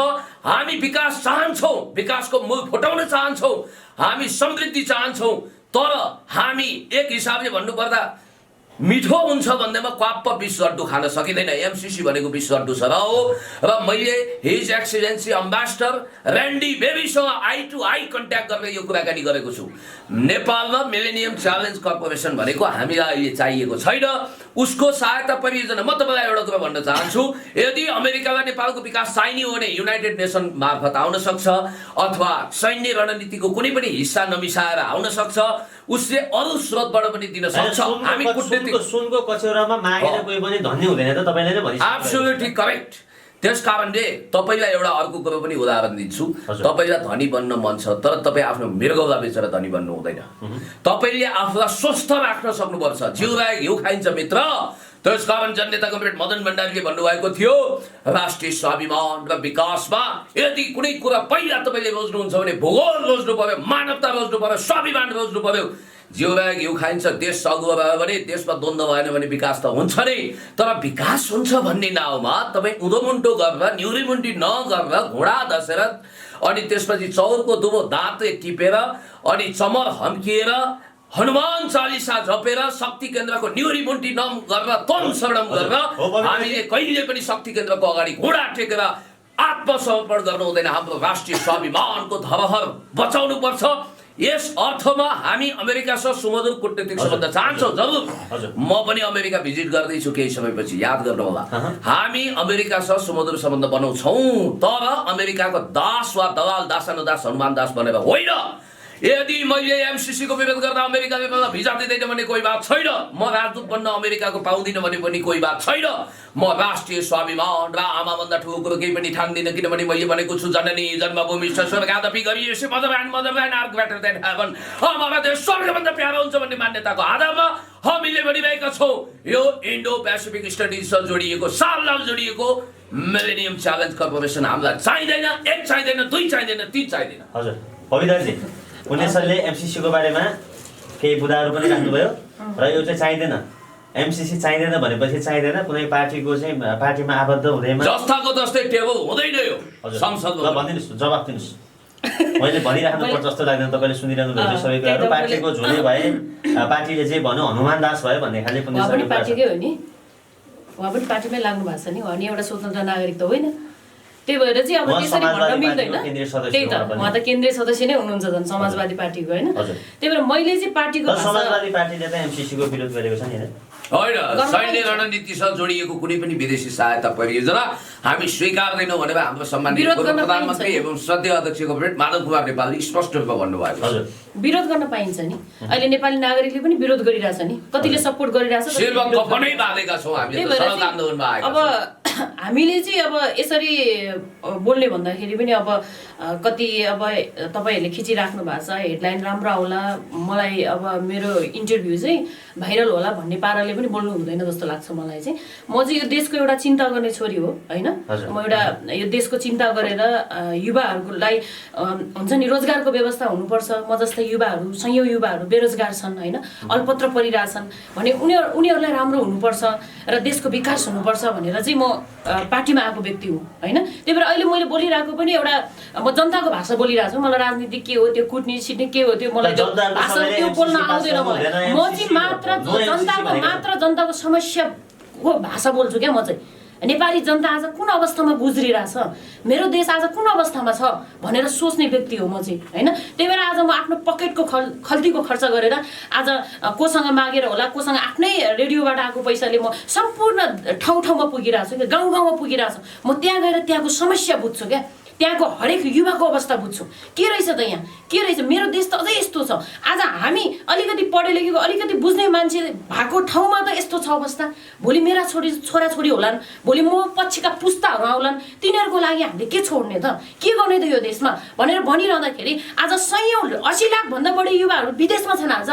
[SPEAKER 1] हामी विकास चाहन्छौँ, विकासको मूल फुटाउन चाहन्छौँ, हामी समृद्धि चाहन्छौँ, तर हामी एक हिसाबले भन्नुपर्दा मिठो हुन्छ भन्दैमा क्वाप्प 20 लड्डु खान सकिँदैन। एमसीसी भनेको 20 लड्डु सर हो। र मैले हिज एक्सिलेन्सी अम्बासडर ऱ्यान्डी बेबीसँग आई टु आई कन्ट्याक्ट गरेर यो कुराकानी गरेको छु। नेपालमा मिलेनियम च्यालेन्ज कर्पोरेसन भनेको हामीलाई अहिले चाहिएको छैन। उसको सहायता परियोजना, म तपाईँलाई एउटा कुरा भन्न चाहन्छु, यदि अमेरिकालाई नेपालको विकास चाहिने हो भने युनाइटेड नेसन मार्फत आउन सक्छ, अथवा सैन्य रणनीतिको कुनै पनि हिस्सा नमिसाएर आउन सक्छ, उसले अरू स्रोतबाट पनि दिन सक्छ। हामी
[SPEAKER 3] सुनको कचौरामा मागेर कोही पनि धनी हुँदैन त, तपाईले नै भनिसक्नु।
[SPEAKER 1] Absolutely correct. त्यस कारणले तपाईलाई एउटा अर्को कुरो पनि उदाहरण दिन्छु। तपाईलाई धनी बन्न मन छ, तर तपाईँ आफ्नो मृगौला बेचेर धनी बन्नु हुँदैन। तपाईले आफूलाई स्वस्थ राख्न सक्नुपर्छ। जिउलाई घिउ खाइन्छ मित्र। त्यस कारण जननेता कमरेड मदन भण्डारीले भन्नुभएको थियो, राष्ट्रिय स्वाभिमान र विकासमा यदि कुनै कुरा पहिला तपाईँले रोज्नुहुन्छ भने भूगोल रोज्नु पर्यो, मानवता रोज्नु पर्यो, स्वाभिमान रोज्नु पर्यो। जिउलाई घिउ खाइन्छ, देश सगुवा भयो भने, देशमा द्वन्द्व भएन भने विकास त हुन्छ नै। तर विकास हुन्छ भन्ने नाउँमा तपाईँ उदोमुन्टो गरेर, न्युरीमुन्टी नगरेर, घुँडा धसेर, अनि त्यसपछि चौरको दुबो दाँतले टिपेर, अनि चमर हम्किएर, हनुमान चालिसा जपेर, शक्ति केन्द्रको न्युरीमुन्टी नम गरेर, तम शरणम गरेर हामीले कहिले पनि शक्ति केन्द्रको अगाडि घुँडा टेकेर आत्मसमर्पण गर्नु हुँदैन। हाम्रो राष्ट्रिय स्वाभिमानको धरोहर बचाउनु पर्छ। यस अर्थमा हामी अमेरिकासँग सुमधुर कूटनीतिक सम्बन्ध चाहन्छौँ। जरुर म पनि अमेरिका भिजिट गर्दैछु केही समयपछि, याद गर्नु होला। हामी अमेरिकासँग सुमधुर सम्बन्ध बनाउँछौँ, तर अमेरिकाको दास वा दलाल, दासानुदास, हनुमान दास बनेर होइन। यदि मैले एमसीसी को विरोध गर्दा अमेरिकाले मलाई भिजा दिँदैन भने कोही बात छैन, म राजदूत बन्न अमेरिकाको पाउँदिन भने पनि कोही बात छैन। म राष्ट्रिय स्वाभिमान र आमाभन्दा ठुलो कुरो केही पनि ठान्दिनँ, किनभने मैले भनेको छु जननी जन्मभूमि स्वर्गादपि गरिएपछि motherland are greater than heaven. हमारा देश स्वर्गभन्दा प्यारो हुन्छ भन्ने मान्यताको आधारमा हामीले भनिरहेका छौँ यो इन्डो पेसिफिक स्टडिजसँग जोडिएको, सालसँग जोडिएको मिलेनियम च्यालेन्ज कर्पोरेसन हामीलाई चाहिँदैन। एक चाहिँदैन, दुई चाहिँदैन, तीन चाहिँदैन।
[SPEAKER 3] हजुर पवित्रजी, उनीहरूले एमसीसी को बारेमा केही बुदाहरू पनि राख्नुभयो र यो चाहिँ चाहिँदैन, एमसीसी चाहिँदैन भनेपछि चाहिँदैन, कुनै पार्टीको चाहिँ पार्टीमा आबद्ध हुँदैमा
[SPEAKER 1] जस्ताको जस्तै टेबल हुँदैन यो संसदमा।
[SPEAKER 3] भनिदिनुहोस्, जवाफ दिनुहोस्। मैले भनिराख्नु पर्छ जस्तो लाग्दैन, तपाईँले सुनिरहनु भएको सबै कुराहरू। पार्टीको झोले भए, पार्टीले जे भन्यो हनुमान दास भयो भन्ने खाले पनि
[SPEAKER 2] पार्टीकै हो नि, उहाँ पनि पार्टीमै लाग्नु भएको छ नि, उहाँ नि एउटा स्वतन्त्र नागरिक त होइन। त्यही भएर चाहिँ अब त्यसरी भन्न मिल्दैन। त्यही त उहाँ त केन्द्रीय सदस्य नै हुनुहुन्छ झन् समाजवादी पार्टीको होइन। त्यही भएर मैले चाहिँ पार्टीको
[SPEAKER 3] समाजवादी पार्टीले त एमसीसी को विरोध गरेको छ नि
[SPEAKER 1] होइन। सैन्य रणनीतिसँग जोडिएको कुनै पनि विदेशी सहायता परियोजना हामी स्वीकार्दैनौँ भनेर हाम्रो सम्मानित प्रधानमन्त्री एवं सद्य अध्यक्ष गभर्नमेन्ट माधव कुमार नेपालले स्पष्ट रूपमा भन्नुभएको छ।
[SPEAKER 2] विरोध गर्न पाइन्छ नि, अहिले नेपाली नागरिकले पनि विरोध गरिरहेछ नि, कतिले सपोर्ट गरिरहेछ।
[SPEAKER 1] शिरमा कफनै बाँधेका छौँ हामी त सडक आन्दोलनमा आएका
[SPEAKER 2] अब हामीले चाहिँ अब यसरी बोल्ने भन्दाखेरि पनि अब कति अब तपाईँहरूले खिचिराख्नु भएको छ हेडलाइन राम्रो आउला, मलाई अब मेरो इन्टरभ्यू चाहिँ भाइरल होला भन्ने पाराले पनि बोल्नु हुँदैन जस्तो लाग्छ मलाई चाहिँ। म चाहिँ यो देशको एउटा चिन्ता गर्ने छोरी हो होइन। म एउटा यो देशको चिन्ता गरेर युवाहरूलाई हुन्छ नि रोजगारको व्यवस्था हुनुपर्छ। म जस्तै युवाहरू, सयौँ युवाहरू बेरोजगार छन् होइन, अल्पत्र परिरहेछन् भने उनीहरूलाई राम्रो हुनुपर्छ र देशको विकास हुनुपर्छ भनेर चाहिँ म पार्टीमा आएको व्यक्ति हुँ होइन। त्यही भएर अहिले मैले बोलिरहेको पनि एउटा म जनताको भाषा बोलिरहेको छु। मलाई राजनीति के हो, त्यो कुटनीति सिट्ने के हो, त्यो मलाई त्यो भाषा त्यो बोल्न आउँदैन मलाई। म चाहिँ मात्र जनताको समस्याको भाषा बोल्छु क्या। म चाहिँ नेपाली जनता आज कुन अवस्थामा गुज्रिरहेछ, मेरो देश आज कुन अवस्थामा छ भनेर सोच्ने व्यक्ति हो म चाहिँ होइन। त्यही भएर आज म आफ्नो पकेटको खल्तीको खर्च गरेर आज कोसँग मागेर होला, कोसँग आफ्नै रेडियोबाट आएको पैसाले म सम्पूर्ण ठाउँमा पुगिरहेको छु क्या, गाउँमा पुगिरहेको छु। म त्यहाँ गएर त्यहाँको समस्या बुझ्छु क्या, त्यहाँको हरेक युवाको अवस्था बुझ्छु। के रहेछ त यहाँ, के रहेछ, मेरो देश त अझै यस्तो छ। आज हामी अलिकति पढे लेखेको अलिकति बुझ्ने मान्छे भएको ठाउँमा त यस्तो छ अवस्था, भोलि मेरा छोराछोरी होलान्, भोलि म पछिका पुस्ताहरू आउलान्, तिनीहरूको लागि हामीले के छोड्ने त, के गर्ने त यो देशमा भनेर भनिरहँदाखेरि आज 80 लाख भन्दा बढी युवाहरू विदेशमा छन्। आज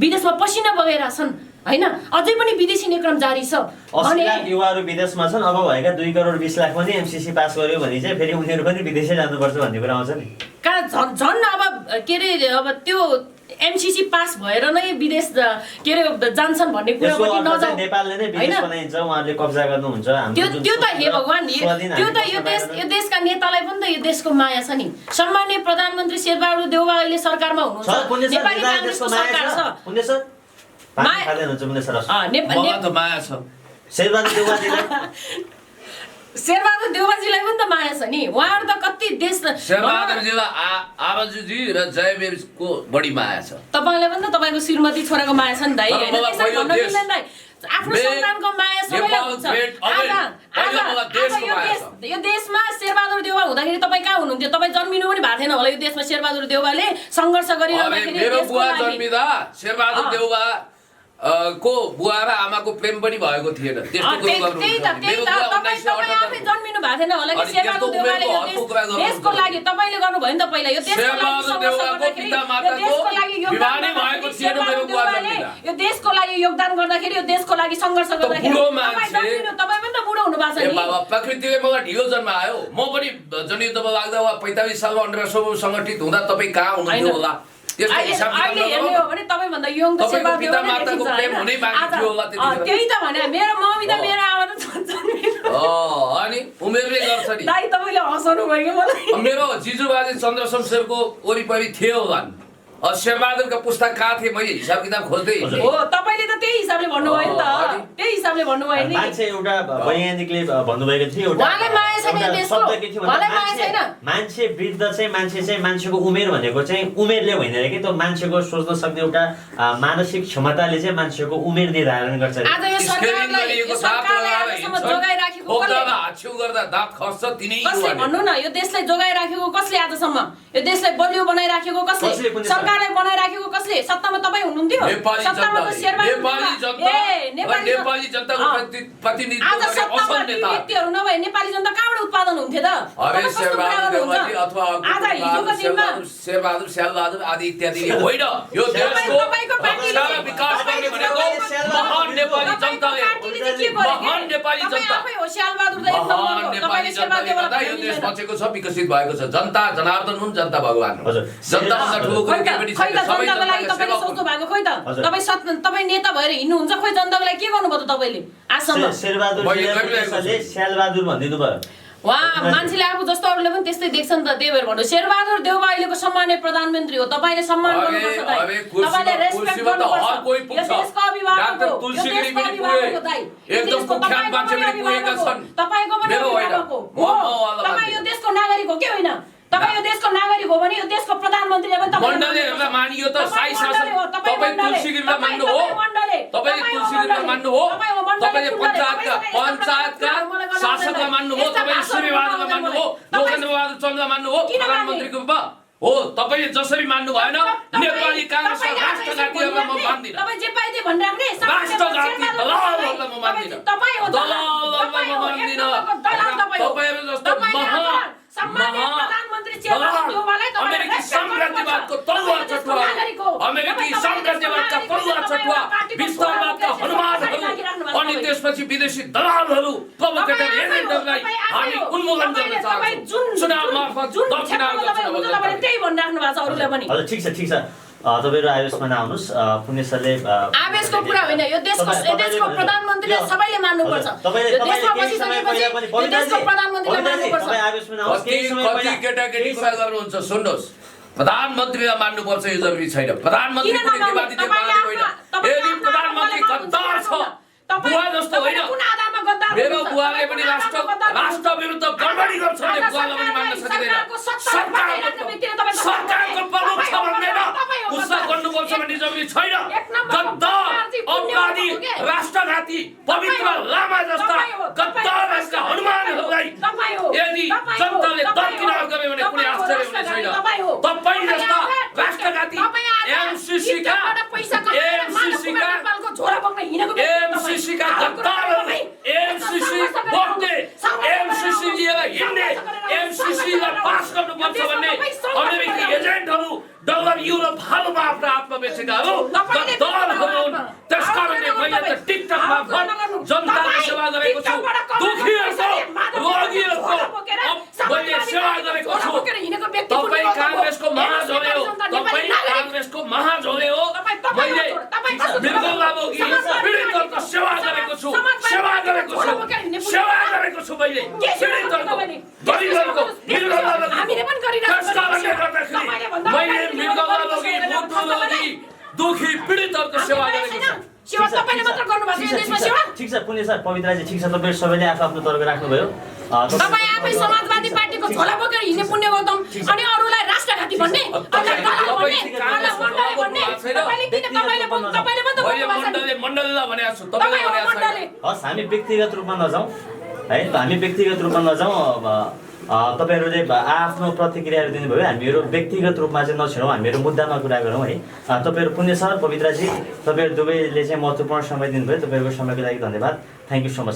[SPEAKER 2] विदेशमा पसिना बगाइरहेछन् होइन, अझै पनि विदेशी निक्रम जारी छ।
[SPEAKER 3] 80 लाख युवाहरू विदेशमा छन्, अब भएका 2 करोड 20 लाख पनि एमसीसी पास गर्यो भने चाहिँ फेरि उनीहरू पनि विदेशै जानुपर्छ भन्ने कुरा आउँछ नि।
[SPEAKER 2] कारण झन् अब के अरे अब त्यो एमसीसी पास भएर नै विदेश के अरे जान्छन् भन्ने कुरा पनि नजाऊ।
[SPEAKER 3] नेपालले नै विदेश बनाइन्छ, उहाँहरूले कब्जा गर्नुहुन्छ।
[SPEAKER 2] त्यो त हे भगवान, त्यो त यो देशका नेतालाई पनि त यो देशको माया छ नि। सम्माननीय प्रधानमन्त्री शेरबहादुर देउवा अहिले सरकारमा हुनुहुन्छ, नेपाली कांग्रेसको सरकार छ। शेरबहादुर देउवाजीलाई पनि त माया छ नि, उहाँहरू त कति देश
[SPEAKER 1] शेरबहादुरजीलाई आरजुजी र जयवीरको बढी माया छ।
[SPEAKER 2] तपाईलाई पनि त तपाईको श्रीमती छोराको माया छ नि दाइ हैन, त्यसरी भन्न मिल्दैन दाइ। आफ्नो सन्तानको माया सबैलाई हुन्छ। यो देशमा शेरबहादुर देउवा हुँदाखेरि तपाईँ कहाँ हुनुहुन्थ्यो? तपाईँ जन्मिनु पनि भएको थिएन होला यो देशमा। शेरबहादुर देउवाले सङ्घर्ष गरिरहँदाखेरि
[SPEAKER 1] मेरो बुवा जन्मिँदा शेरबहादुर देउवा को बुवा र आमाको प्रेम पनि भएको थिएन।
[SPEAKER 2] जन्मिनु भएको थिएन होला कि शेरबहादुर देउवाले देशको लागि तपाईले गर्नुभयो नि त पहिला यो देशको लागि योगदान गर्दाखेरि यो देशको लागि सङ्घर्ष गर्दाखेरि तपाईँ पनि त बुढो हुनु भएको छ नि।
[SPEAKER 1] प्रकृतिले मलाई ढिलो जन्म आयो, म पनि जनयुद्धमा लाग्दा 45 सालमा अन्डरसोमा सङ्गठित हुँदा तपाईँ कहाँ हुनुहुन्थ्यो होला?
[SPEAKER 2] त्यही त भने मेरो मम्मी त मेरो आमा त
[SPEAKER 1] अनि उमेरले गर्छ नि।
[SPEAKER 2] दाइ तपाईले हँसाउनु भयो कि मलाई।
[SPEAKER 1] मेरो जिजुबाजे चन्द्र शमशेरको वरिपरि थियो होला, शेरबहादुरका पुस्तक कहाँ थिए मैले हिसाब किताब खोज्दै हिँडेँ।
[SPEAKER 2] हो तपाईले त त्यही हिसाबले भन्नुभयो नि त त्यही हिसाबले भन्नुभयो नि
[SPEAKER 3] मान्छे एउटा वैज्ञानिकले भन्नुभएको थियो एउटा
[SPEAKER 2] उहाँलाई माया छैन यो देशको
[SPEAKER 3] शब्द के थियो
[SPEAKER 2] उहाँलाई माया छैन
[SPEAKER 3] मान्छे वृद्ध चाहिँ मान्छेको उमेर भनेको चाहिँ उमेरले होइन रे कि त मान्छेको सोच्न सक्ने एउटा मानसिक क्षमताले चाहिँ मान्छेको उमेर निर्धारण गर्छ रे।
[SPEAKER 2] आज यो सरकारले आजसम्म जोगाइराखेको
[SPEAKER 1] हाछ्यौ गर्दा दाँत खस्छ तिनै
[SPEAKER 2] कसले भन्नु न यो देशलाई जोगाइराखेको कसले आजसम्म यो देशलाई बलियो बनाइराखेको कसले सरकारलाई बनाइराखेको कसले सत्तामा तपाईँ हुनुहुन्थ्यो सत्तामा त
[SPEAKER 1] नेपाली जनताको प्रतिनिधित्व
[SPEAKER 2] आज
[SPEAKER 1] गर्ने
[SPEAKER 2] सत्तामा
[SPEAKER 1] असल
[SPEAKER 2] ती
[SPEAKER 1] नेता
[SPEAKER 2] व्यक्तिहरू नभए नेपाली जनता कहाँबाट उत्पादन हुन्थ्यो त
[SPEAKER 1] अरे
[SPEAKER 2] तपाईँ कस्तो कुरा गर्नुहुन्छ
[SPEAKER 1] अथवा
[SPEAKER 2] आज हिजोको दिनमा
[SPEAKER 1] शेरबहादुर स्यालबहादुर आदि इत्यादि होइन यो देशको रक्षा र विकास गर्ने भनेको महान नेपाली जनताले महान नेपाली जनता महान नेपाली जनताले गर्दा यो देश बचेको छ विकसित भएको छ। जनता जनार्दन हुन् जनता भगवान हो। जनताभन्दा ठुलो कोही पनि छैन। सबै जनतालाई
[SPEAKER 2] तपाईले सोच्नु भएको खोइ त तपाईँ नेता भएर हिँड्नुहुन्छ खोइ जनताको लागि के गर्नुभयो त तपाईँले आजसम्म
[SPEAKER 3] स्यालबहादुर भनिदिनु भयो
[SPEAKER 2] उहाँ मान्छेले आफू जस्तो अरूले पनि त्यस्तै देख्छ नि त त्यही भएर भन्नु शेरबहादुर देउवा अहिलेको सम्मानीय प्रधानमन्त्री हो तपाईले सम्मान गर्नुपर्छ तपाईले रेस्पेक्ट गर्नुपर्छ यो देशको अभिभावक हो यो देशको अभिभावक हो दाइ
[SPEAKER 1] एकदम कुख्यात मान्छे पनि पुगेका छन्
[SPEAKER 2] तपाईको पनि अभिभावक हो तपाई यो देशको नागरिक हो के होइन तपाई यो देशको नागरिक हो भने यो देशको प्रधानमन्त्रीले पनि तपाईँ
[SPEAKER 1] मण्डलेहरूलाई मानियो त शाही शासन तपाईँ तुलसीगिरीलाई मान्नु हो तपाईले तुलसीगिरीलाई मान्नु हो तपाईले पञ्चायतका शासकलाई मान्नु हो तपाईले सूर्यबहादुरलाई मान्नु हो लोकेन्द्रबहादुर चन्दलाई मान्नु हो प्रधानमन्त्रीको रूपमा हो तपाईले जसरी मान्नु भएन नेपाली कांग्रेसका राष्ट्रघातीहरूलाई म मान्दिन
[SPEAKER 2] तपाई जे पाइदे भनिराख्ने
[SPEAKER 1] राष्ट्रघाती दलालहरूलाई म मान्दिन
[SPEAKER 2] तपाई हो
[SPEAKER 1] दलालहरूलाई म मान्दिन तपाईहरु जस्तो अमेरिकी साम्राज्यवादको तलवार चटुवा अमेरिकी साम्राज्यवादका तलवार चटुवा विस्तारवादका हनुमानहरू अनि त्यसपछि विदेशी दलालहरू प्रोभोकेटर एजेन्टहरूलाई हामी उन्मूलन गर्न चाहन्छौँ चुनाव मार्फत दक्षिणाव
[SPEAKER 2] तपाईले त्यही भनिराख्नु भएको छ अरूले पनि
[SPEAKER 3] हजुर ठिक छ तपाईहरु आवेशमा नआउनुस् पुण्य सरले
[SPEAKER 2] आवेशको कुरा होइन यो देशको प्रधानमन्त्रीले सबैले मान्नुपर्छ यो देशमा बसिसकेपछि यो देशको प्रधानमन्त्रीले मान्नुपर्छ
[SPEAKER 3] तपाई आवेशमा नआउनुस् केही समय
[SPEAKER 1] कति केटाकेटी कुरा गर्नुहुन्छ सुन्नुहोस् प्रधानमन्त्रीलाई मान्नुपर्छ यो जरुरी छैन प्रधानमन्त्री कुनै विवादित मान्छे होइन यदि प्रधानमन्त्री गद्दार छ बुवा जस्तो होइन मेरो बुवाले पनि राष्ट्र विरुद्ध गडबडी गर्छ भने बुवालाई पनि मान्न सकिँदैन सरकारको प्रमुख छ भन्दैन गुस्सा गर्नुपर्छ भन्ने जरुरी छैन गद्दार अपराधी राष्ट्रघाती पवित्र लामा जस्ता गद्दारका हनुमानहरूलाई यदि जनताले दरकिनार गर्यो भने कुनै आश्चर्य हुने छैन तपाईँ जस्ता राष्ट्रघाती एमसीसीका गद्दारहरू एमसीसी बोक्ने एमसीसी लिएर हिँड्ने एमसीसीलाई पास गर्नुपर्छ भन्ने अमेरिकी एजेन्टहरू डलर युरो भालोमा आफ्नो हातमा बेचेकाहरू गद्दारहरू हुन्। त्यसकारणले मैले त टिकटकमा जनताको सेवा गरेको छु दुखीहरूको रोगीहरूको मैले सेवा गरेको छु। तपाईँ काङ्ग्रेसको महाझोले हो मैले पीडितहरूको सेवा गरेको छु मैले पीडितहरूको गरिबहरूको त्यसकारणले गर्दाखेरि मैले मृगलालोगी मुटुलोगी दुखी पीडितहरूको सेवा गरेको छु।
[SPEAKER 2] सेवा तपाईले मात्र गर्नुभएको यो देशमा सेवा
[SPEAKER 3] ठिक छ पुण्य सर पवित्राजी ठिक छ तपाईहरु सबैले आफ्नो तर्क राख्नुभयो
[SPEAKER 2] तपाई आफै समाजवादी पार्टीको झोला बोकेर हिँड्ने पुण्य गौतम अनि अरूलाई राष्ट्रघाती भन्ने
[SPEAKER 1] मण्डललाई भनेको छु तपाईले भनेको छैन।
[SPEAKER 3] हस् हामी व्यक्तिगत रूपमा नजाउँ है हामी व्यक्तिगत रूपमा नजाउँ तपाईहरुले आफ्नो प्रतिक्रियाहरू दिनुभयो हामीहरु व्यक्तिगत रूपमा चाहिँ नछिरौँ हामीहरु मुद्दामा कुरा गरौँ है तपाईहरु पुण्य सर पवित्राजी तपाईहरु दुवैले चाहिँ महत्त्वपूर्ण समय दिनुभयो तपाईहरुको समयको लागि धन्यवाद थ्यांक यू सो मच।